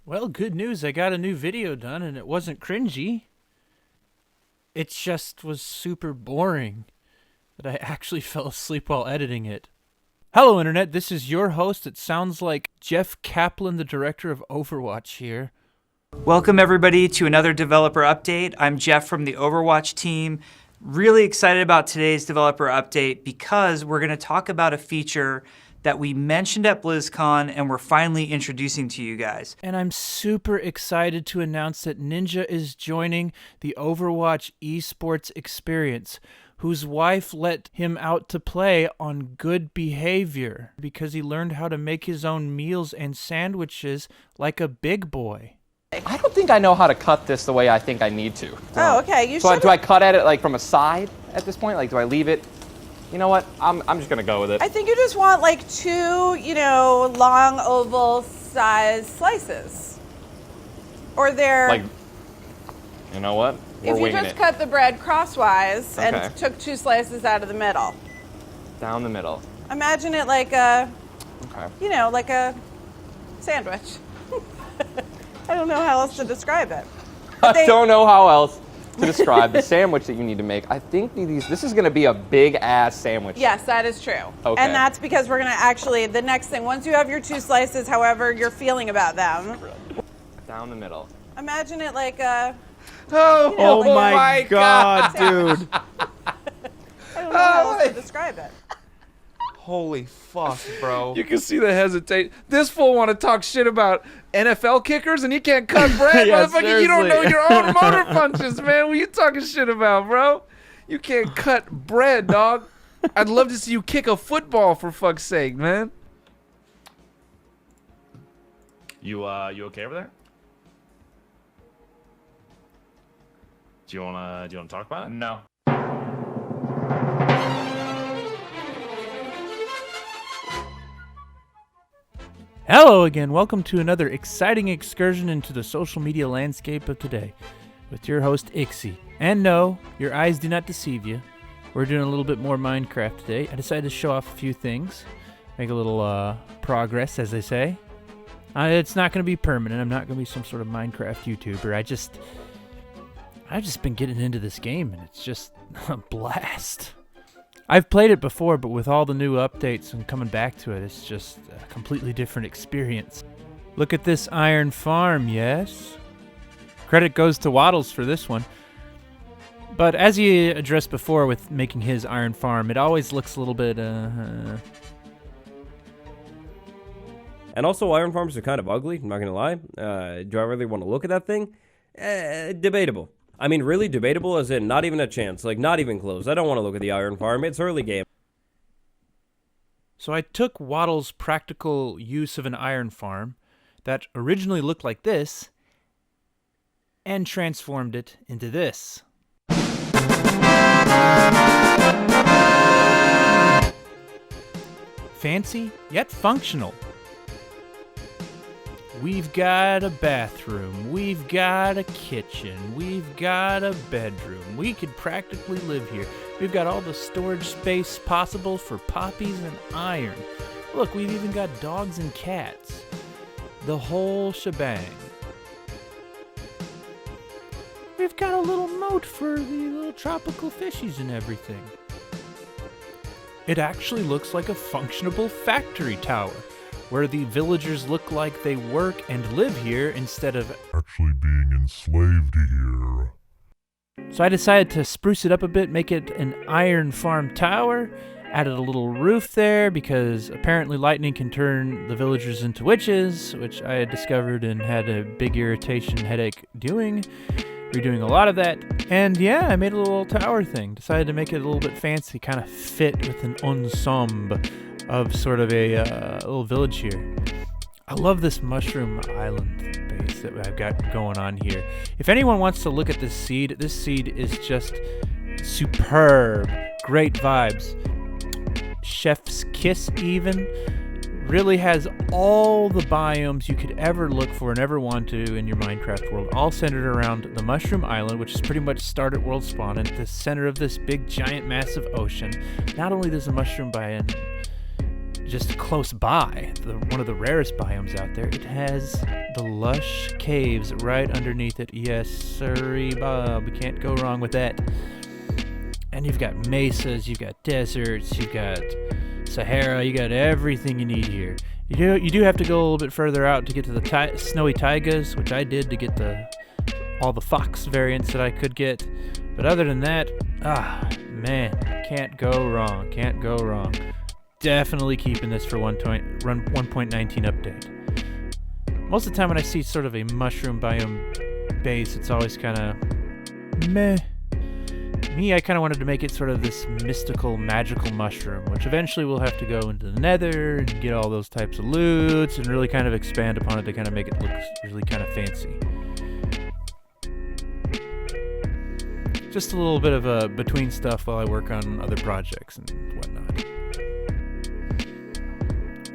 Well, good news. I got a new video done and it wasn't cringy. It just was super boring that I actually fell asleep while editing it. Hello, Internet. This is your host. It sounds like Jeff Kaplan, the director of Overwatch here. Welcome, everybody, to another developer update. I'm Jeff from the Overwatch team. Really excited about today's developer update because we're going to talk about a feature that we mentioned at BlizzCon and we're finally introducing to you guys. And I'm super excited to announce that Ninja is joining the Overwatch esports experience, whose wife let him out to play on good behavior because he learned how to make his own meals and sandwiches like a big boy. I don't think I know how to cut this the way I think I need to. Oh, okay. You So should. do I cut at it like from a side at this point? Like, do I leave it? You know what? I'm just gonna go with it. I think you just want like two, long oval size slices. Or they're. Like, you know what? We're if you winging just it. cut the bread crosswise Okay. and took two slices out of the middle. Down the middle. Imagine it like a, Okay. like a sandwich. I don't know how else to describe it. I don't know how else to describe the sandwich that you need to make. I think this is gonna be a big ass sandwich. Yes, that is true. Okay. And that's because we're going to actually, the next thing, once you have your two slices, however you're feeling about them, Down the middle. imagine it like a, Oh, like my God, dude. I don't know how else to describe it. Holy fuck, bro. You can see the hesitate. This fool want to talk shit about NFL kickers and he can't cut bread, Yeah, motherfucker. You don't know seriously. your own motor functions, man. What you talking shit about, bro? You can't cut bread, dog. I'd love to see you kick a football for fuck's sake, man. You okay over there? Do you wanna talk about it? No. Hello again. Welcome to another exciting excursion into the social media landscape of today with your host, Ixie. And no, your eyes do not deceive you. We're doing a little bit more Minecraft today. I decided to show off a few things, make a little progress, as they say. It's not going to be permanent. I'm not going to be some sort of Minecraft YouTuber. I've just been getting into this game, and it's just a blast. I've played it before, but with all the new updates and coming back to it, it's just a completely different experience. Look at this iron farm, yes? Credit goes to Waddles for this one. But as he addressed before with making his iron farm, it always looks a little bit, And also, iron farms are kind of ugly, I'm not going to lie. Do I really want to look at that thing? Debatable. I mean, really debatable as in not even a chance. Like, not even close. I don't want to look at the iron farm. It's early game. So I took Waddle's practical use of an iron farm that originally looked like this and transformed it into this. Fancy, yet functional. We've got a bathroom, we've got a kitchen, we've got a bedroom. We could practically live here. We've got all the storage space possible for poppies and iron. Look, we've even got dogs and cats. The whole shebang. We've got a little moat for the little tropical fishies and everything. It actually looks like a functionable factory tower, where the villagers look like they work and live here instead of actually being enslaved here. So I decided to spruce it up a bit, make it an iron farm tower, added a little roof there because apparently lightning can turn the villagers into witches, which I had discovered and had a big irritation headache doing. Redoing a lot of that. And yeah, I made a little tower thing. Decided to make it a little bit fancy, kind of fit with an ensemble of sort of a little village here. I love this mushroom island base that I've got going on here. If anyone wants to look at this seed is just superb. Great vibes. Chef's kiss even. Really has all the biomes you could ever look for and ever want to in your Minecraft world, all centered around the Mushroom Island, which is pretty much start at world spawn at the center of this big, giant, massive ocean. Not only does the mushroom biome just close by, one of the rarest biomes out there, it has the lush caves right underneath it. Yes, sirree, Bob. We can't go wrong with that. And you've got mesas, you've got deserts, you've got Sahara, you got everything you need here. You do have to go a little bit further out to get to the snowy taigas, which I did to get all the fox variants that I could get. But other than that, man, can't go wrong. Can't go wrong. Definitely keeping this for 1.19 update. Most of the time when I see sort of a mushroom biome base, it's always kind of meh. Me, I kind of wanted to make it sort of this mystical, magical mushroom, which eventually we'll have to go into the nether and get all those types of loots and really kind of expand upon it to kind of make it look really kind of fancy. Just a little bit of a between stuff while I work on other projects and whatnot.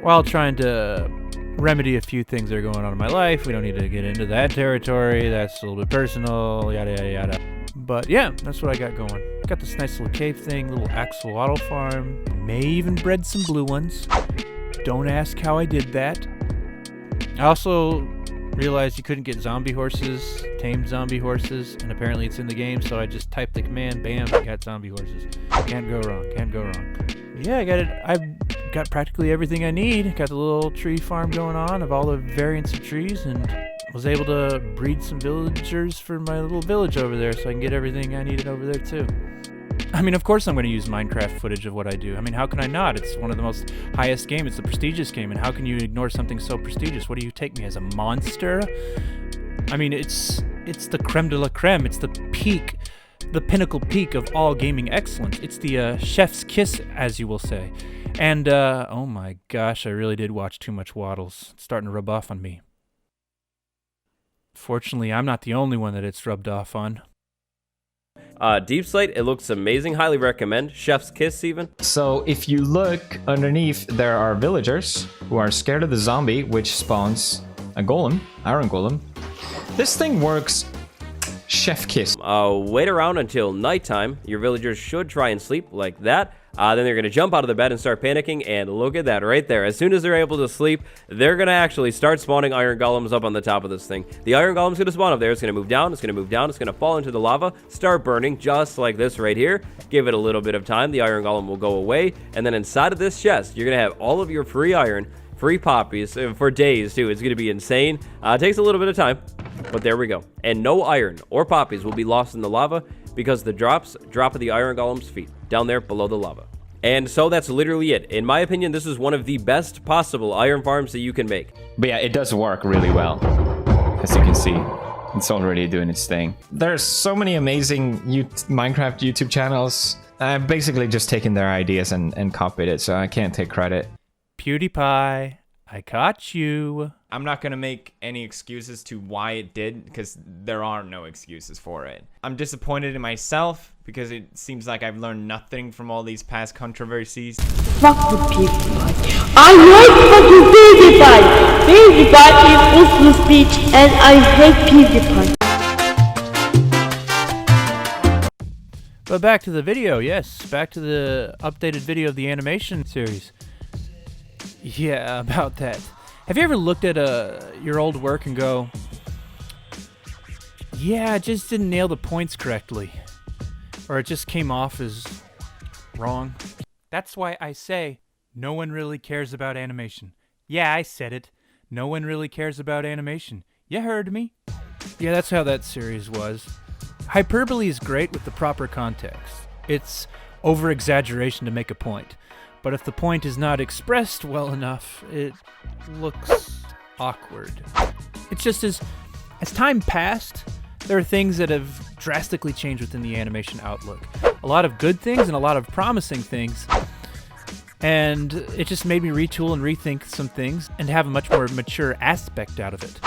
While trying to remedy a few things that are going on in my life. We don't need to get into that territory. That's a little bit personal, yada, yada, yada. But yeah, that's what I got going. Got this nice little cave thing, little axolotl farm. May even bred some blue ones. Don't ask how I did that. I also realized you couldn't get zombie horses, tamed zombie horses, and apparently it's in the game, so I just typed the command, bam, got zombie horses. Can't go wrong, can't go wrong. Yeah, I got it. I've got practically everything I need. Got the little tree farm going on of all the variants of trees, and was able to breed some villagers for my little village over there so I can get everything I needed over there too. I mean, of course I'm going to use Minecraft footage of what I do. I mean, how can I not? It's one of the most highest games. It's the prestigious game, and how can you ignore something so prestigious? What do you take me as, a monster? I mean, it's the creme de la creme. It's the peak, the pinnacle peak of all gaming excellence. It's the chef's kiss, as you will say. And, oh my gosh, I really did watch too much Waddles. It's starting to rub off on me. Fortunately, I'm not the only one that it's rubbed off on. Deep Slate, it looks amazing. Highly recommend. Chef's kiss, even. So if you look underneath, there are villagers who are scared of the zombie, which spawns a golem, iron golem. This thing works chef kiss. Wait around until nighttime. Your villagers should try and sleep like that. Then they're going to jump out of the bed and start panicking, and look at that right there. As soon as they're able to sleep, they're going to actually start spawning iron golems up on the top of this thing. The iron golem's going to spawn up there. It's going to move down. It's going to move down. It's going to fall into the lava, start burning just like this right here. Give it a little bit of time. The iron golem will go away, and then inside of this chest, you're going to have all of your free iron, free poppies for days, too. It's going to be insane. It takes a little bit of time, but there we go. And no iron or poppies will be lost in the lava because the drop of the iron golem's feet down there below the lava. And so that's literally it. In my opinion, this is one of the best possible iron farms that you can make. But yeah, it does work really well. As you can see, it's already doing its thing. There's so many amazing Minecraft YouTube channels. I've basically just taken their ideas and copied it, so I can't take credit. PewDiePie, I caught you. I'm not going to make any excuses to why it did, because there are no excuses for it. I'm disappointed in myself because it seems like I've learned nothing from all these past controversies. Fuck the PewDiePie. I like fucking PewDiePie! PewDiePie is useless speech and I hate PewDiePie. But back to the video, yes. Back to the updated video of the animation series. Yeah, about that. Have you ever looked at your old work and go, yeah, I just didn't nail the points correctly, or it just came off as wrong? That's why I say no one really cares about animation. Yeah, I said it. No one really cares about animation. You heard me. Yeah, that's how that series was. Hyperbole is great with the proper context. It's over-exaggeration to make a point. But if the point is not expressed well enough, it looks awkward. It's just as time passed, there are things that have drastically changed within the animation outlook. A lot of good things and a lot of promising things. And it just made me retool and rethink some things and have a much more mature aspect out of it.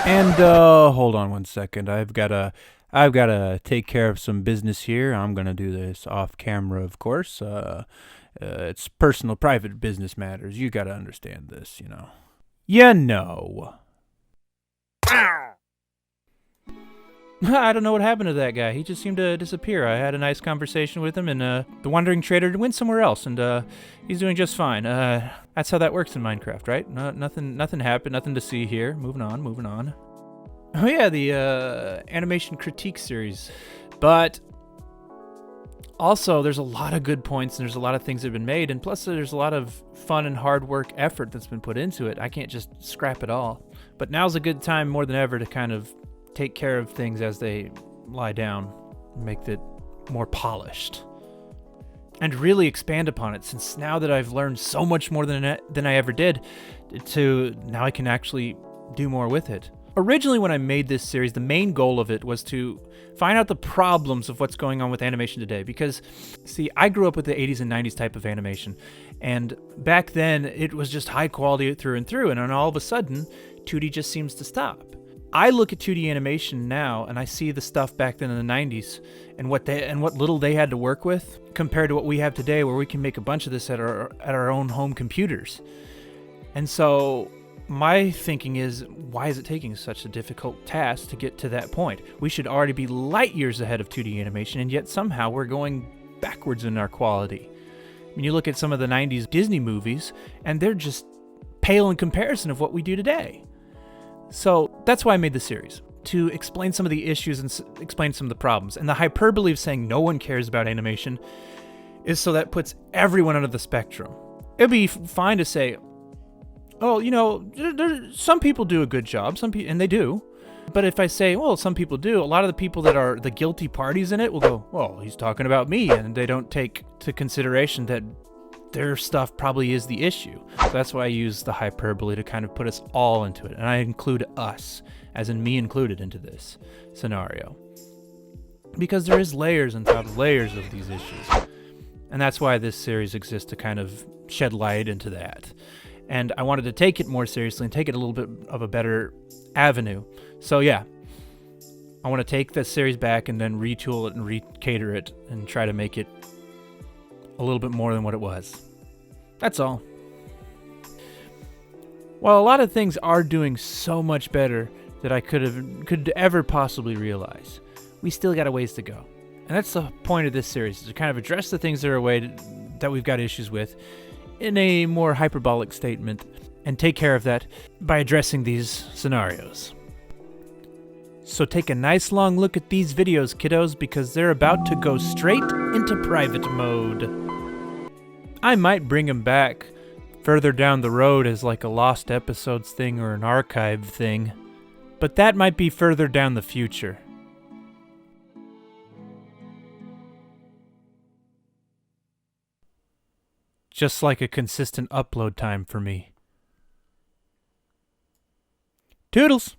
And hold on one second. I've got to take care of some business here. I'm going to do this off camera, of course. It's personal, private business matters. You got to understand this, you know. You know. I don't know what happened to that guy. He just seemed to disappear. I had a nice conversation with him, and the wandering trader went somewhere else, and he's doing just fine. That's how that works in Minecraft, right? Nothing happened, nothing to see here. Moving on. Oh yeah, the animation critique series. But also, there's a lot of good points, and there's a lot of things that have been made, and plus there's a lot of fun and hard work effort that's been put into it. I can't just scrap it all. But now's a good time more than ever to kind of take care of things as they lie down, make it more polished, and really expand upon it, since now that I've learned so much more than I ever did, now I can actually do more with it. Originally, when I made this series, the main goal of it was to find out the problems of what's going on with animation today. Because, see, I grew up with the 80s and 90s type of animation, and back then it was just high quality through and through, and then all of a sudden, 2D just seems to stop. I look at 2D animation now, and I see the stuff back then in the 90s, and what little they had to work with, compared to what we have today, where we can make a bunch of this at our own home computers. And so my thinking is, why is it taking such a difficult task to get to that point? We should already be light years ahead of 2D animation, and yet somehow we're going backwards in our quality. I mean, you look at some of the 90s Disney movies, and they're just pale in comparison of what we do today. So that's why I made the series, to explain some of the issues and explain some of the problems. And the hyperbole of saying no one cares about animation is so that puts everyone under the spectrum. It'd be fine to say, oh, you know, some people do a good job, and they do. But if I say, well, some people do, a lot of the people that are the guilty parties in it will go, well, he's talking about me, and they don't take to consideration that their stuff probably is the issue. So that's why I use the hyperbole to kind of put us all into it. And I include us, as in me included, into this scenario. Because there is layers on top of layers of these issues. And that's why this series exists, to kind of shed light into that. And I wanted to take it more seriously and take it a little bit of a better avenue. So yeah, I want to take this series back and then retool it and recater it and try to make it a little bit more than what it was. That's all. While a lot of things are doing so much better that I could ever possibly realize, we still got a ways to go. And that's the point of this series, is to kind of address the things that we've got issues with in a more hyperbolic statement, and take care of that by addressing these scenarios. So take a nice long look at these videos, kiddos, because they're about to go straight into private mode. I might bring them back further down the road as like a lost episodes thing or an archive thing, but that might be further down the future. Just like a consistent upload time for me. Toodles!